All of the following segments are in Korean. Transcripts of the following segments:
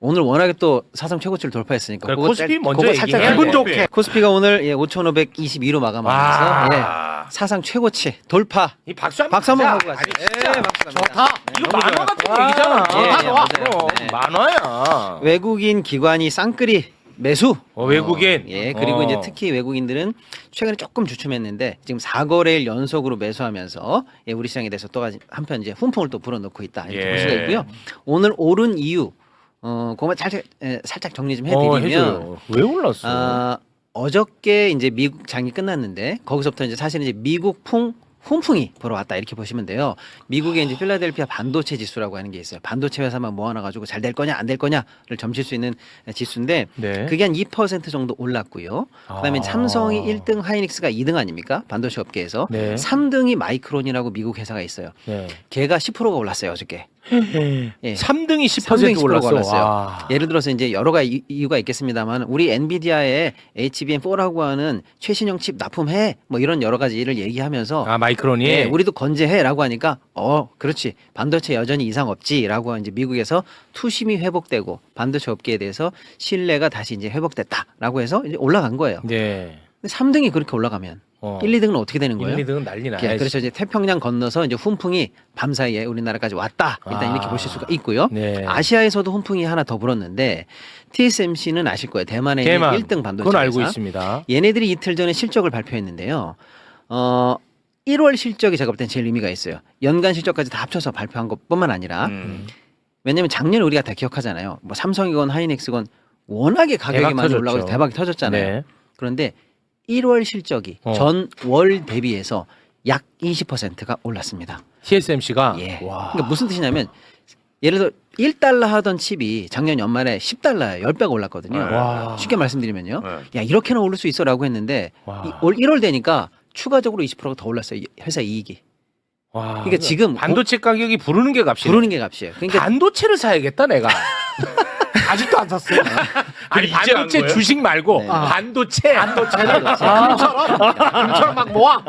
오늘 워낙에 또 사상 최고치를 돌파했으니까 그래, 코스피 먼저 그거 살짝 얘기해. 기분 좋게. 코스피가 오늘 5,522로 마감하면서 사상 최고치 돌파. 이 박수 박수 한번 하고 가자. 가시죠. 아니, 진짜. 박수 갑니다. 좋다. 이거 너무 만화 좋아요. 같은 얘기잖아. 맞아요. 그럼 네. 만화야. 외국인 기관이 쌍끌이 매수. 외국인. 예, 그리고 이제 특히 외국인들은 최근에 조금 주춤했는데 지금 4거래일 연속으로 매수하면서 예, 우리 시장에 대해서 또 한편 이제 훈풍을 또 불어넣고 있다 이렇게 볼 수가 있고요. 오늘 오른 이유 그것만 살짝 정리 좀 해드리면 해줘요. 왜 올랐어? 어저께 이제 미국 장이 끝났는데 거기서부터 이제 사실은 이제 미국풍 훈풍이 불어왔다 이렇게 보시면 돼요. 미국의 이제 필라델피아 반도체 지수라고 하는 게 있어요. 반도체 회사만 모아놔가지고 잘 될 거냐 안 될 거냐를 점칠 수 있는 지수인데 네. 그게 한 2% 정도 올랐고요. 그다음에 삼성이 1등, 하이닉스가 2등 아닙니까? 반도체 업계에서 네. 3등이 마이크론이라고 미국 회사가 있어요. 네. 걔가 10%가 올랐어요 어저께. 예. 3등이 3등이 10% 10% 올랐어. 올랐어요. 와. 예를 들어서 이제 여러 가지 이유가 있겠습니다만 우리 엔비디아의 HBM4라고 하는 최신형 칩 납품해 뭐 이런 여러 가지 일을 얘기하면서 아 마이크론이. 예, 우리도 건재해라고 하니까 그렇지 반도체 여전히 이상 없지라고 이제 미국에서 투심이 회복되고 반도체 업계에 대해서 신뢰가 다시 이제 회복됐다라고 해서 이제 올라간 거예요. 네. 근데 3등이 그렇게 올라가면 1, 2등은 어떻게 되는 거예요? 1, 2등은 난리 나야지. 예, 그렇죠. 이제 태평양 건너서 이제 훈풍이 밤사이에 우리나라까지 왔다. 일단 이렇게 보실 수가 있고요. 네. 아시아에서도 훈풍이 하나 더 불었는데 TSMC는 아실 거예요. 대만에 있는 대만. 1등 반도체 그건 알고 회사. 있습니다. 얘네들이 이틀 전에 실적을 발표했는데요. 1월 실적이 제가 볼 땐 제일 의미가 있어요. 연간 실적까지 다 합쳐서 발표한 것뿐만 아니라 왜냐하면 작년에 우리가 다 기억하잖아요. 뭐 삼성이건 하이닉스건 워낙에 가격이 대박 많이 터졌죠. 올라가서 대박이 터졌잖아요. 네. 그런데 1월 실적이 전 월 대비해서 약 20%가 올랐습니다. TSMC가. 예. 와. 그러니까 무슨 뜻이냐면 예를 들어 1달러 하던 칩이 작년 연말에 10달러에 10배가 올랐거든요. 와. 쉽게 말씀드리면요. 네. 야, 이렇게나 오를 수 있어라고 했는데 와. 올 1월 되니까 추가적으로 20%가 더 올랐어요. 회사 이익이. 와. 그러니까 지금 반도체 가격이 부르는 게 값이네. 부르는 게 값이에요. 그러니까 반도체를 사야겠다 내가. 아직도 안 샀어요. 아니 이제 안 반도체 거예요? 주식 말고 네. 반도체. 금처럼 막 모아.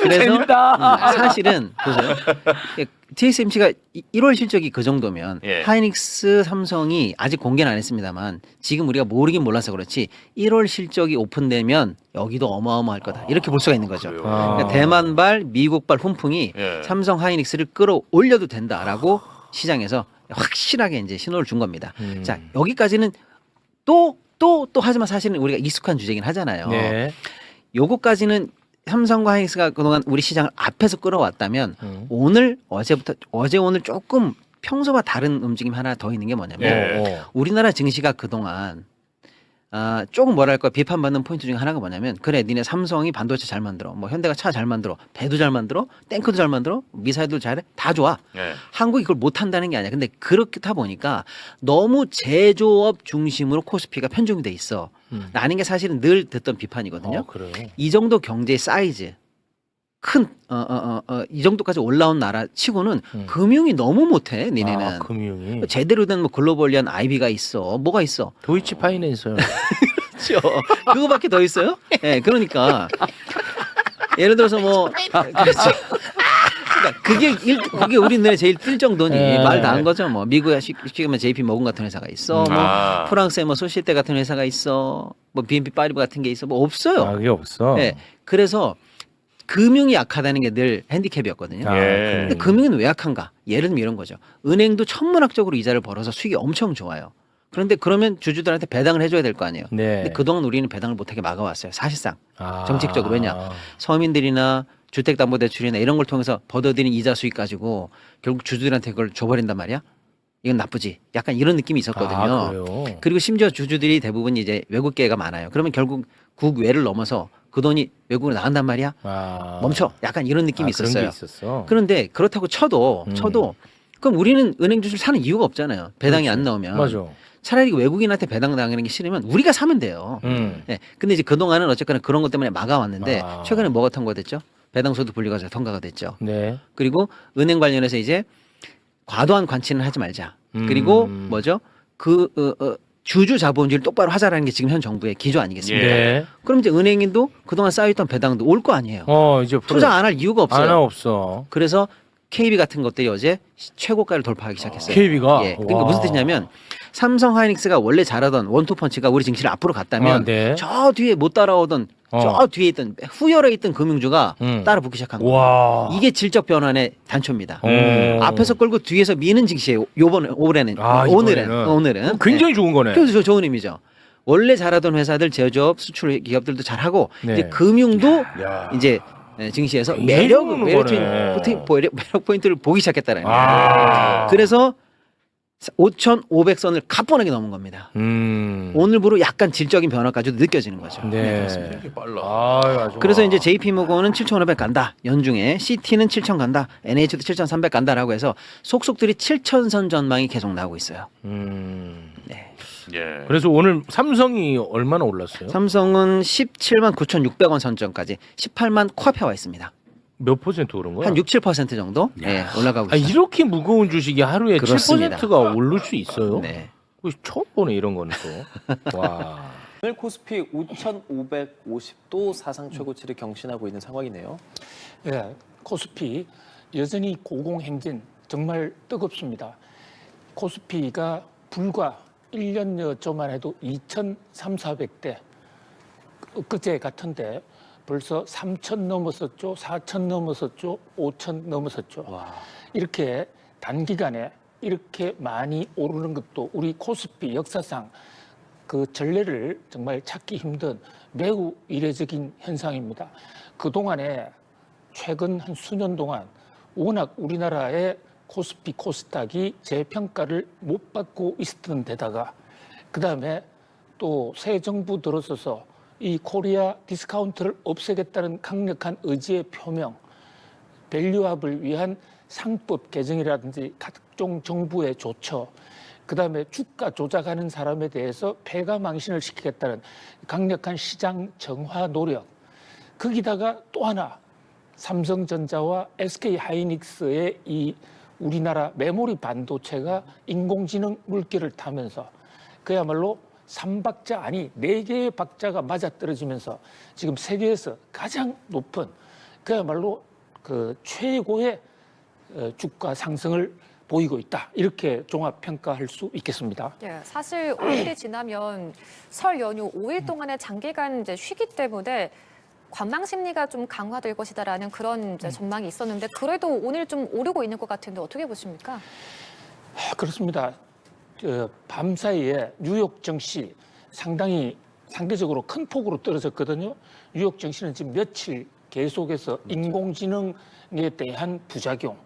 그래서 재밌다. 사실은 보세요. TSMC가 1월 실적이 그 정도면 예. 하이닉스, 삼성이 아직 공개는 안 했습니다만 지금 우리가 모르긴 몰라서 그렇지 1월 실적이 오픈되면 여기도 어마어마할 거다. 이렇게 볼 수가 있는 거죠. 그래요? 그러니까 대만발, 미국발 훈풍이 예. 삼성 하이닉스를 끌어올려도 된다라고 시장에서 확실하게 이제 신호를 준 겁니다. 자, 여기까지는 또 하지만 사실은 우리가 익숙한 주제긴 하잖아요. 네. 요거까지는 삼성과 하이닉스가 그동안 우리 시장을 앞에서 끌어왔다면 오늘 어제 오늘 조금 평소와 다른 움직임 하나 더 있는 게 뭐냐면 예. 우리나라 증시가 그동안 조금 뭐랄까 비판받는 포인트 중에 하나가 뭐냐면 그래 니네 삼성이 반도체 잘 만들어 뭐 현대가 차 잘 만들어 배도 잘 만들어 탱크도 잘 만들어 미사일도 잘해 다 좋아 예. 한국이 그걸 못한다는 게 아니야 근데 그렇다 보니까 너무 제조업 중심으로 코스피가 편중이 돼 있어 라는 게 사실은 늘 듣던 비판이거든요 그래요. 이 정도 경제 사이즈 큰 이 정도까지 올라온 나라 치고는 금융이 너무 못해 니네는 아, 금융이. 제대로 된 뭐 글로벌리한 아이비가 있어 뭐가 있어 도이치 파이낸서요. 그렇죠. 그거밖에 더 있어요? 예, 그러니까 예를 들어서 뭐 그렇죠. 그러니까 그게 우리나라에 제일 뜰 정도니 네. 말 다 한 거죠. 뭐 미국에 쉽게 하면 JP 모건 같은 회사가 있어. 뭐 프랑스에 뭐 소시에테 같은 회사가 있어. 뭐 BNP 파리바 같은 게 있어. 뭐 없어요. 아, 그게 없어. 예. 그래서 금융이 약하다는 게 늘 핸디캡이었거든요. 아, 예. 근데 금융은 왜 약한가? 예를 들면 이런 거죠. 은행도 천문학적으로 이자를 벌어서 수익이 엄청 좋아요. 그런데 그러면 주주들한테 배당을 해줘야 될 거 아니에요. 네. 근데 그동안 우리는 배당을 못하게 막아왔어요. 사실상 아. 정책적으로 왜냐 서민들이나 주택담보대출이나 이런 걸 통해서 벌어들인 이자 수익 가지고 결국 주주들한테 그걸 줘버린단 말이야. 이건 나쁘지. 약간 이런 느낌이 있었거든요. 아, 그래요? 그리고 심지어 주주들이 대부분 이제 외국계가 많아요. 그러면 결국 국외를 넘어서 그 돈이 외국으로 나간단 말이야. 아. 멈춰. 약간 이런 느낌이 그런 있었어요. 게 있었어. 그런데 그렇다고 쳐도 그럼 우리는 은행 주식을 사는 이유가 없잖아요. 배당이 안 나오면. 맞아. 차라리 외국인한테 배당 당하는 게 싫으면 우리가 사면 돼요. 네. 근데 이제 그동안은 어쨌거나 그런 것 때문에 막아왔는데 아. 최근에 뭐가 통과됐죠? 배당소득 분리가 통과가 됐죠. 네. 그리고 은행 관련해서 이제 과도한 관치는 하지 말자. 그리고 뭐죠? 주주 자본주의를 똑바로 하자라는 게 지금 현 정부의 기조 아니겠습니까? 네. 그럼 이제 은행인도 그동안 쌓여있던 배당도 올 거 아니에요. 이제 투자 안 할 이유가 없어요. 안 없어. 그래서 KB 같은 것들이 어제 최고가를 돌파하기 시작했어요. KB가 예. 그러니까 무슨 뜻이냐면 삼성 하이닉스가 원래 잘하던 원투펀치가 우리 증시를 앞으로 갔다면 네. 저 뒤에 못 따라오던 저 뒤에 있던 후열에 있던 금융주가 따라 붙기 시작한 거예요. 와. 이게 질적 변환의 단초입니다. 오. 앞에서 끌고 뒤에서 미는 증시에 요번 올해는 오늘은 굉장히 좋은 거네. 그래서 좋은 의미죠. 원래 잘하던 회사들 제조업 수출 기업들도 잘하고 네. 이제 금융도 야. 이제 증시에서 굉장히 좋은 매력 포인트를 보기 시작했다는 거예요. 아. 그래서 5,500선을 가뿐하게 넘은 겁니다. 오늘부로 약간 질적인 변화까지도 느껴지는 거죠. 네. 그렇습니다. 이렇게 빨라. 아주 그래서 이제 JP모건은 7,500 간다. 연중에 CT는 7,000 간다. NH도 7,300 간다라고 해서 속속들이 7,000선 전망이 계속 나오고 있어요. 네. 예. 그래서 오늘 삼성이 얼마나 올랐어요? 삼성은 17만 9,600원 선점까지 18만 코앞에 와 있습니다. 몇 퍼센트 오른 거야? 한 6, 7% 정도 예, 올라가고 아, 있어요. 이렇게 무거운 주식이 하루에 그렇습니다. 7%가 오를 수 있어요? 네. 처음 보네 이런 거는 또. 와. 오늘 코스피 5,550도 사상 최고치를 경신하고 있는 상황이네요. 예, 코스피 여전히 고공행진 정말 뜨겁습니다. 코스피가 불과 1년여 전만 해도 2,300~400대 엊그제 같은데 벌써 3,000 넘었었죠, 4,000 넘었었죠, 5,000 넘었었죠. 이렇게 단기간에 이렇게 많이 오르는 것도 우리 코스피 역사상 그 전례를 정말 찾기 힘든 매우 이례적인 현상입니다. 그동안에 최근 한 수년 동안 워낙 우리나라의 코스피 코스닥이 재평가를 못 받고 있었던 데다가 그다음에 또 새 정부 들어서서 이 코리아 디스카운트를 없애겠다는 강력한 의지의 표명, 밸류업을 위한 상법 개정이라든지 각종 정부의 조처, 그다음에 주가 조작하는 사람에 대해서 폐가망신을 시키겠다는 강력한 시장 정화 노력, 거기다가 또 하나 삼성전자와 SK하이닉스의 이 우리나라 메모리 반도체가 인공지능 물결을 타면서 그야말로 3박자 아니 4개의 박자가 맞아떨어지면서 지금 세계에서 가장 높은 그야말로 그 최고의 주가 상승을 보이고 있다. 이렇게 종합평가할 수 있겠습니다. 예, 사실 5일이 지나면 설 연휴 5일 동안의 장기간 이제 쉬기 때문에 관망 심리가 좀 강화될 것이다라는 그런 이제 전망이 있었는데 그래도 오늘 좀 오르고 있는 것 같은데 어떻게 보십니까? 그렇습니다. 밤 사이에 뉴욕 증시 상대적으로 큰 폭으로 떨어졌거든요. 뉴욕 증시는 지금 며칠 계속해서 인공지능에 대한 부작용,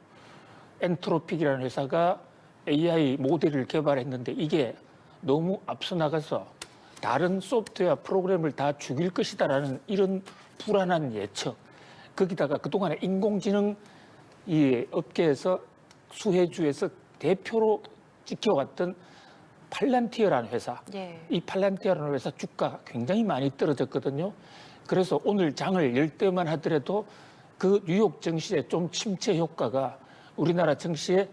엔트로픽이라는 회사가 AI 모델을 개발했는데 이게 너무 앞서 나가서 다른 소프트웨어 프로그램을 다 죽일 것이다라는 이런 불안한 예측. 거기다가 그동안에 인공지능 이 업계에서 수혜주에서 대표로 지켜왔던 팔란티어라는 회사. 예. 이 팔란티어라는 회사 주가가 굉장히 많이 떨어졌거든요. 그래서 오늘 장을 열 때만 하더라도 그 뉴욕 증시의 좀 침체 효과가 우리나라 증시에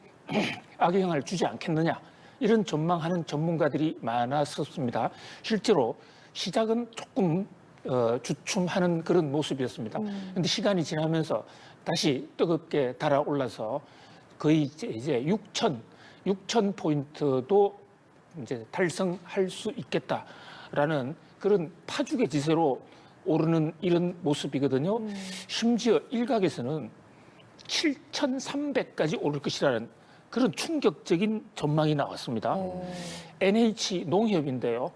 악영향을 주지 않겠느냐 이런 전망하는 전문가들이 많았었습니다. 실제로 시작은 조금 주춤하는 그런 모습이었습니다. 그런데 시간이 지나면서 다시 뜨겁게 달아올라서 거의 이제 6천 포인트도 이제 달성할 수 있겠다라는 그런 파죽의 지세로 오르는 이런 모습이거든요. 심지어 일각에서는 7,300까지 오를 것이라는 그런 충격적인 전망이 나왔습니다. NH 농협인데요.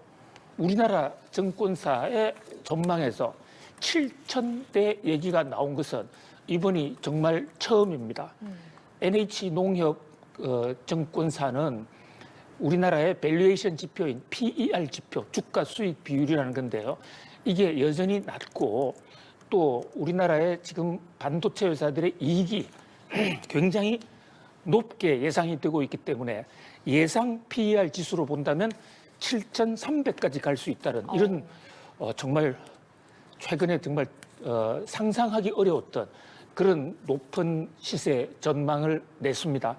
우리나라 증권사의 전망에서 7,000대 얘기가 나온 것은 이번이 정말 처음입니다. NH 농협 증권사는 우리나라의 밸류에이션 지표인 PER 지표, 주가 수익 비율이라는 건데요. 이게 여전히 낮고 또 우리나라의 지금 반도체 회사들의 이익이 굉장히 높게 예상이 되고 있기 때문에 예상 PER 지수로 본다면 7,300까지 갈 수 있다는 이런 정말 최근에 정말 상상하기 어려웠던 그런 높은 시세 전망을 냈습니다.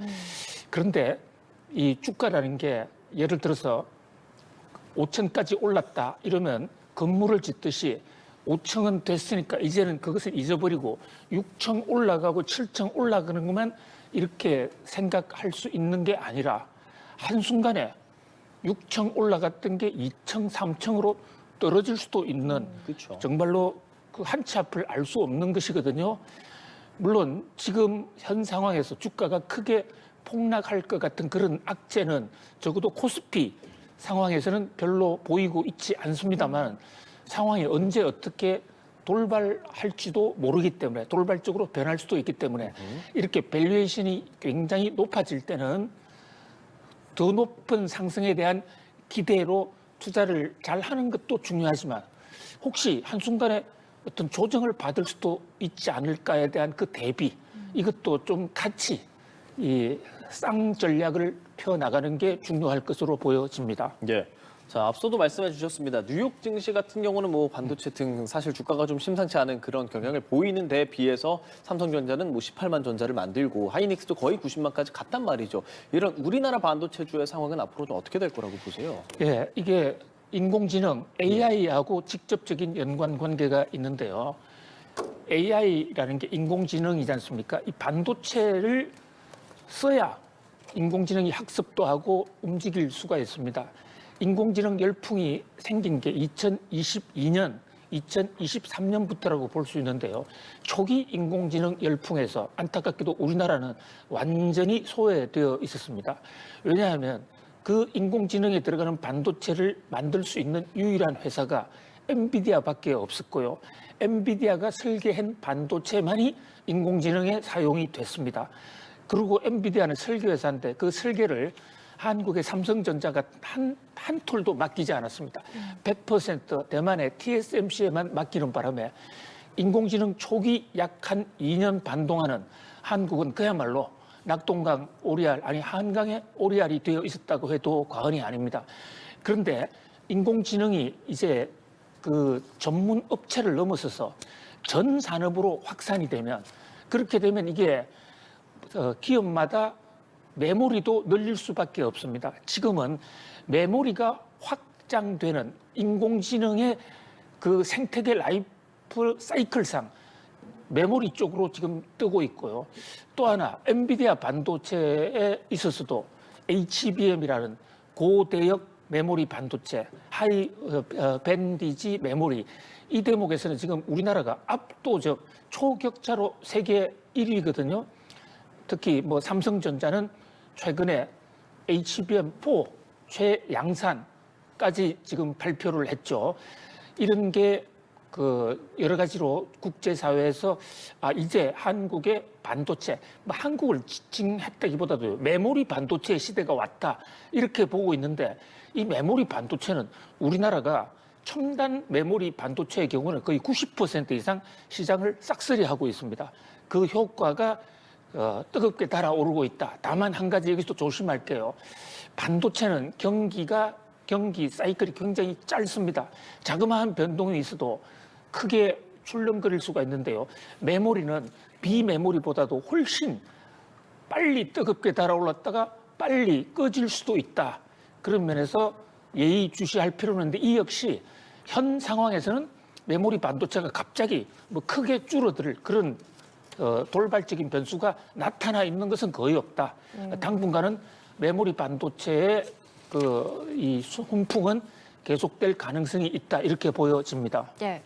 그런데 이 주가라는 게 예를 들어서 5천까지 올랐다 이러면 건물을 짓듯이 5층은 됐으니까 이제는 그것을 잊어버리고 6층 올라가고 7층 올라가는 것만 이렇게 생각할 수 있는 게 아니라 한순간에 6층 올라갔던 게 2층, 3층으로 떨어질 수도 있는 그렇죠. 정말로 그 한치 앞을 알 수 없는 것이거든요. 물론 지금 현 상황에서 주가가 크게 폭락할 것 같은 그런 악재는 적어도 코스피 상황에서는 별로 보이고 있지 않습니다만 상황이 언제 어떻게 돌발할지도 모르기 때문에 돌발적으로 변할 수도 있기 때문에 이렇게 밸류에이션이 굉장히 높아질 때는 더 높은 상승에 대한 기대로 투자를 잘 하는 것도 중요하지만 혹시 한순간에 어떤 조정을 받을 수도 있지 않을까에 대한 그 대비 이것도 좀 같이 이 쌍 전략을 펴나가는 게 중요할 것으로 보여집니다. 예. 자, 앞서도 말씀해 주셨습니다. 뉴욕 증시 같은 경우는 뭐 반도체 등 사실 주가가 좀 심상치 않은 그런 경향을 보이는 데에 비해서 삼성전자는 뭐 18만 전자를 만들고 하이닉스도 거의 90만까지 갔단 말이죠. 이런 우리나라 반도체주의 상황은 앞으로 좀 어떻게 될 거라고 보세요? 예, 이게 인공지능 AI하고 직접적인 연관 관계가 있는데요. AI라는 게 인공지능이지 않습니까? 이 반도체를 써야 인공지능이 학습도 하고 움직일 수가 있습니다. 인공지능 열풍이 생긴 게 2022년, 2023년부터라고 볼 수 있는데요. 초기 인공지능 열풍에서 안타깝게도 우리나라는 완전히 소외되어 있었습니다. 왜냐하면 그 인공지능에 들어가는 반도체를 만들 수 있는 유일한 회사가 엔비디아밖에 없었고요. 엔비디아가 설계한 반도체만이 인공지능에 사용이 됐습니다. 그리고 엔비디아는 설계회사인데 그 설계를 한국의 삼성전자가 한 톨도 맡기지 않았습니다. 100% 대만의 TSMC에만 맡기는 바람에 인공지능 초기 약 한 2년 반 동안은 한국은 그야말로 낙동강 오리알, 아니 한강의 오리알이 되어 있었다고 해도 과언이 아닙니다. 그런데 인공지능이 이제 그 전문 업체를 넘어서서 전 산업으로 확산이 되면 그렇게 되면 이게 기업마다 메모리도 늘릴 수밖에 없습니다. 지금은 메모리가 확장되는 인공지능의 그 생태계 라이프 사이클상 메모리 쪽으로 지금 뜨고 있고요. 또 하나 엔비디아 반도체에 있어서도 HBM이라는 고대역 메모리 반도체, 하이 밴디지 메모리 이 대목에서는 지금 우리나라가 압도적 초격차로 세계 1위거든요. 특히 뭐 삼성전자는 최근에 HBM4 최양산까지 지금 발표를 했죠. 이런 게 그 여러 가지로 국제사회에서 이제 한국의 반도체, 뭐 한국을 지칭했다기보다도 메모리 반도체 시대가 왔다 이렇게 보고 있는데 이 메모리 반도체는 우리나라가 첨단 메모리 반도체의 경우는 거의 90% 이상 시장을 싹쓸이 하고 있습니다. 그 효과가 뜨겁게 달아오르고 있다. 다만 한 가지 여기서 또 조심할게요. 반도체는 경기 사이클이 굉장히 짧습니다. 자그마한 변동이 있어도 크게 출렁거릴 수가 있는데요. 메모리는 비메모리보다도 훨씬 빨리 뜨겁게 달아올랐다가 빨리 꺼질 수도 있다. 그런 면에서 예의주시할 필요는 있는데 이 역시 현 상황에서는 메모리 반도체가 갑자기 뭐 크게 줄어들 그런 돌발적인 변수가 나타나 있는 것은 거의 없다. 당분간은 메모리 반도체의 이 훈풍은 계속될 가능성이 있다. 이렇게 보여집니다. 예.